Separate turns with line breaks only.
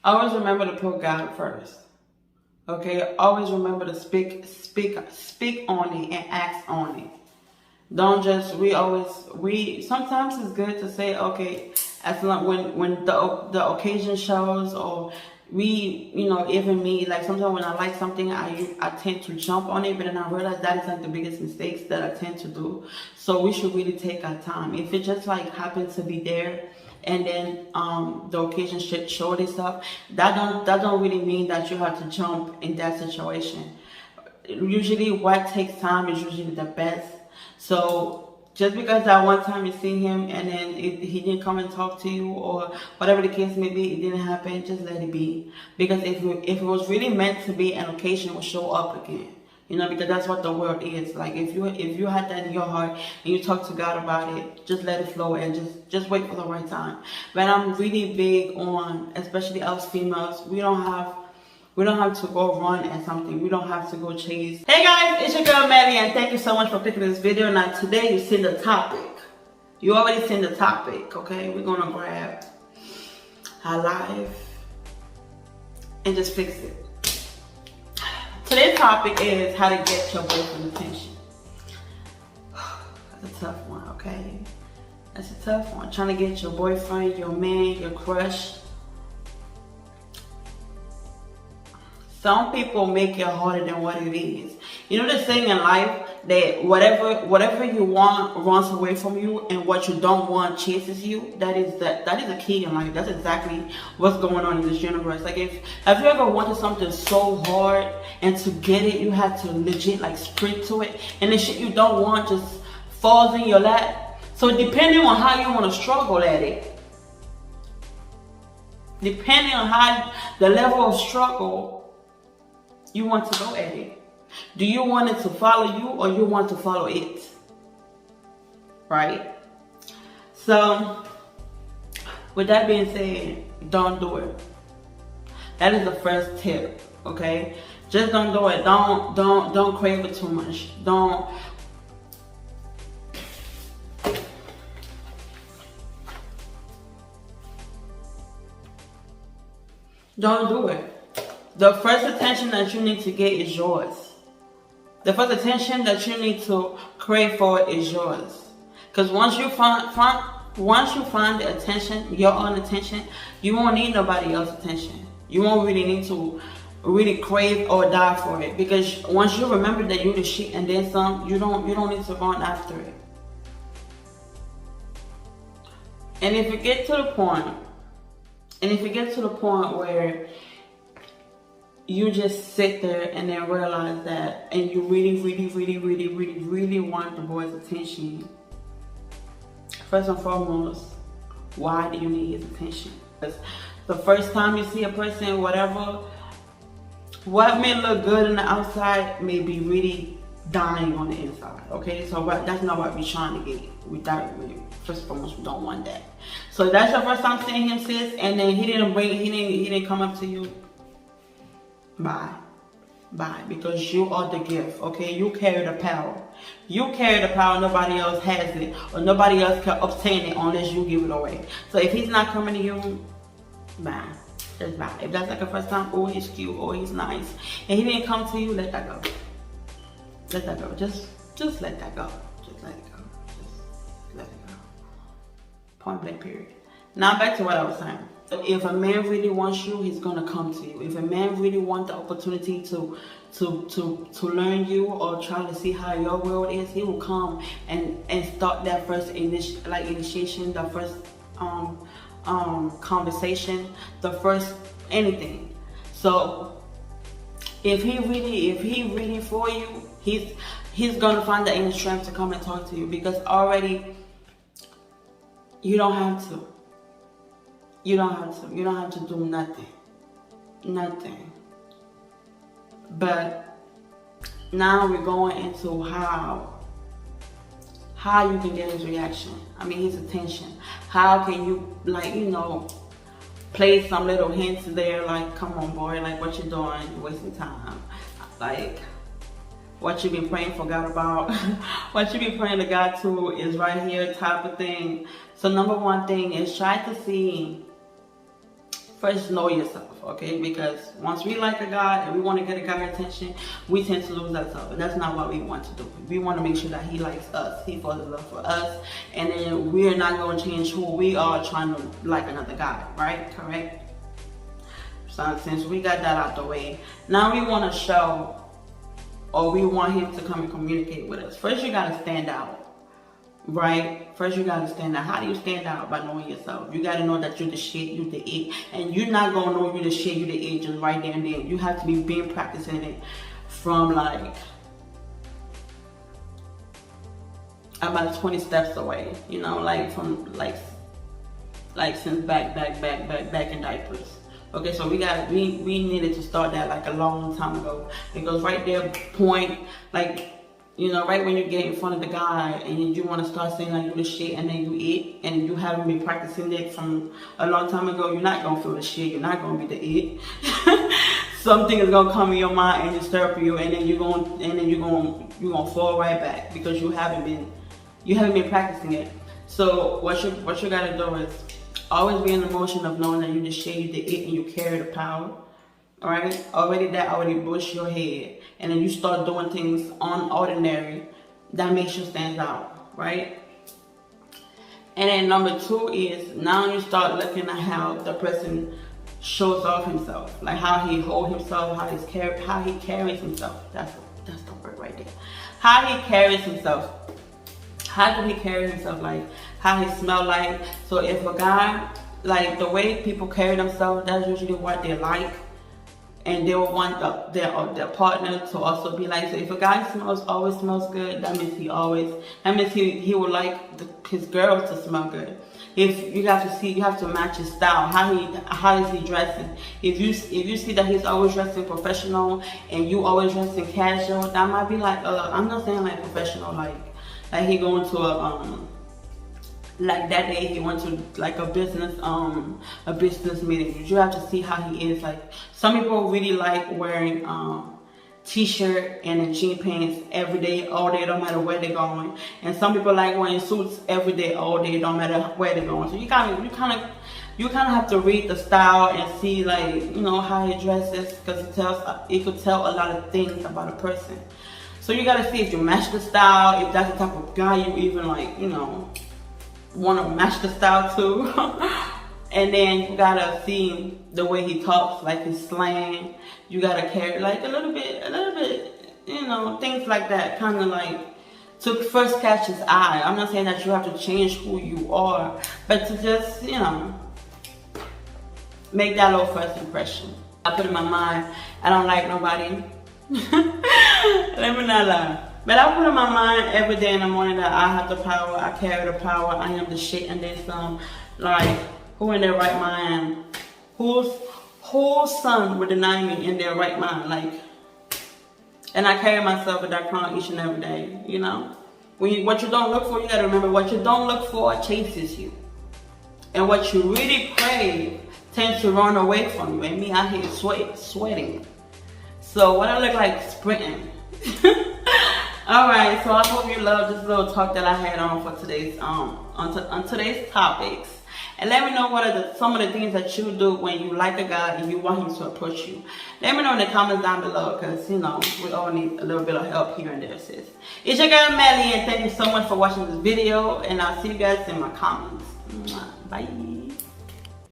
Always remember to put God first. Okay, always remember to speak on it and act on it. Don't just we sometimes it's good to say, okay, as long when the occasion shows, or even me, like sometimes when I like something, I tend to jump on it, but then I realize that is like the biggest mistakes that I tend to do. So we should really take our time. If it just like happens to be there, and then the occasion should show itself, that don't really mean that you have to jump in that situation. Usually what takes time is usually the best. So just because that one time you see him and then he didn't come and talk to you, or whatever the case may be, it didn't happen, just let it be. Because if it was really meant to be, an occasion will show up again. Because that's what the world is. Like if you had that in your heart and you talk to God about it, just let it flow and just wait for the right time. But I'm really big on, especially us females, we don't have to go run at something. We don't have to go chase. Hey guys, it's your girl Maddie, and thank you so much for clicking this video. Now today you've seen the topic. You already seen the topic, okay? We're gonna grab our life and just fix it. Today's topic is how to get your boyfriend's attention. That's a tough one, okay? That's a tough one. Trying to get your boyfriend, your man, your crush. Some people make it harder than what it is. The saying in life that whatever you want runs away from you, and what you don't want chases you. That is a key in life. That's exactly what's going on in this universe. Like have you ever wanted something so hard, and to get it you have to legit like sprint to it, and the shit you don't want just falls in your lap. So depending on how you want to struggle at it, depending on how the level of struggle you want to go at it. Do you want it to follow you, or you want to follow it? Right? So, with that being said, don't do it. That is the first tip, okay? Just don't do it. Don't crave it too much. Don't do it. The first attention that you need to get is yours. The first attention that you need to crave for is yours. Because once you find the attention, your own attention, you won't need nobody else's attention. You won't really need to really crave or die for it. Because once you remember that you're the shit and then some, you don't need to run after it. And if you get to the point where you just sit there and then realize that, and you really want the boy's attention, first and foremost, why do you need his attention? Because the first time you see a person, what may look good on the outside may be really dying on the inside, okay? So that's not what we're trying to get. First and foremost, we don't want that. So that's your first time seeing him, sis, and then he didn't come up to you. Bye, because you are the gift, okay? You carry the power. You carry the power. Nobody else has it, or nobody else can obtain it unless you give it away. So if he's not coming to you, bye. Just bye. If that's like a first time, oh, he's cute, oh, he's nice, and he didn't come to you, let that go. Let that go. Just let that go. Just let it go. Just let it go. Point blank, period. Now back to what I was saying. If a man really wants you, he's gonna come to you. If a man really wants the opportunity to learn you, or try to see how your world is, he will come and start that first initiation, the first conversation, the first anything. So if he really for you, he's gonna find the inner strength to come and talk to you, because already you don't have to. You don't have to do nothing. But now we're going into how you can get his reaction. I mean, his attention. How can you, play some little hints there, like, come on, boy, like, what you doing? You're wasting time. Like, what you been praying for God about, what you been praying to God to is right here, type of thing. So number one thing is try to see first know yourself, okay? Because once we like a guy and we want to get a guy's attention, we tend to lose ourselves. And that's not what we want to do. We want to make sure that he likes us, he falls in love for us, and then we're not going to change who we are trying to like another guy, right? Correct? So since we got that out the way, now we want to show, or we want him to come and communicate with us. First, you got to stand out. Right? First, you gotta stand out. How do you stand out? By knowing yourself. You gotta know that you're the shit, you the it. And you're not gonna know you're the shit, you the it just right there and then. You have to be been practicing it from like about 20 steps away. You know, like from like since back in diapers. Okay, so we needed to start that like a long time ago. Because right there, point, like, you know, right when you get in front of the guy and you want to start saying like you the shit and then you eat and you haven't been practicing it from a long time ago, you're not gonna feel the shit. You're not gonna be the it. Something is gonna come in your mind and disturb you, and then you're gonna fall right back because you haven't been practicing it. So what you gotta do is always be in the motion of knowing that you the shit, you the it, and you carry the power. Alright, already bush your head, and then you start doing things unordinary that makes you stand out, right? And then number 2 is now you start looking at how the person shows off himself, like how he holds himself, how he carries himself. That's the word right there. How he carries himself. How do he carry himself? Like how he smell like. So if a guy, like the way people carry themselves, that's usually what they like. And they will want their partner to also be like. So if a guy always smells good, that means he would like his girl to smell good. If you have to match his style. How is he dressing? If you see that he's always dressing professional and you always dressing casual, that might be like I'm not saying like professional, like he going to a like that day he went to like a business meeting. You have to see how he is. Like some people really like wearing t-shirt and jean pants every day, all day, no matter where they're going. And some people like wearing suits every day, all day, no matter where they're going. So you kind of have to read the style and see, like, you know, how he dresses, because it could tell a lot of things about a person. So you gotta see if you match the style, if that's the type of guy you even like, you know, want to match the style too. And then you gotta see the way he talks, like his slang. You gotta carry like a little bit, you know, things like that, kind of like to first catch his eye. I'm not saying that you have to change who you are, but to just, you know, make that little first impression. I put in my mind, I don't like nobody. Let me not lie. But I put in my mind every day in the morning that I have the power, I carry the power, I am the shit, and then some. Like, who in their right mind? Whose son would deny me in their right mind? Like, and I carry myself with that crown each and every day, you know? What you don't look for, you gotta remember, what you don't look for chases you. And what you really crave tends to run away from you. And me out here sweating. So what I look like sprinting. Alright, so I hope you love this little talk that I had on for today's on today's topics. And let me know what are some of the things that you do when you like a guy and you want him to approach you. Let me know in the comments down below, because, you know, we all need a little bit of help here and there, sis. It's your girl Melly, and thank you so much for watching this video, and I'll see you guys in my comments. Bye.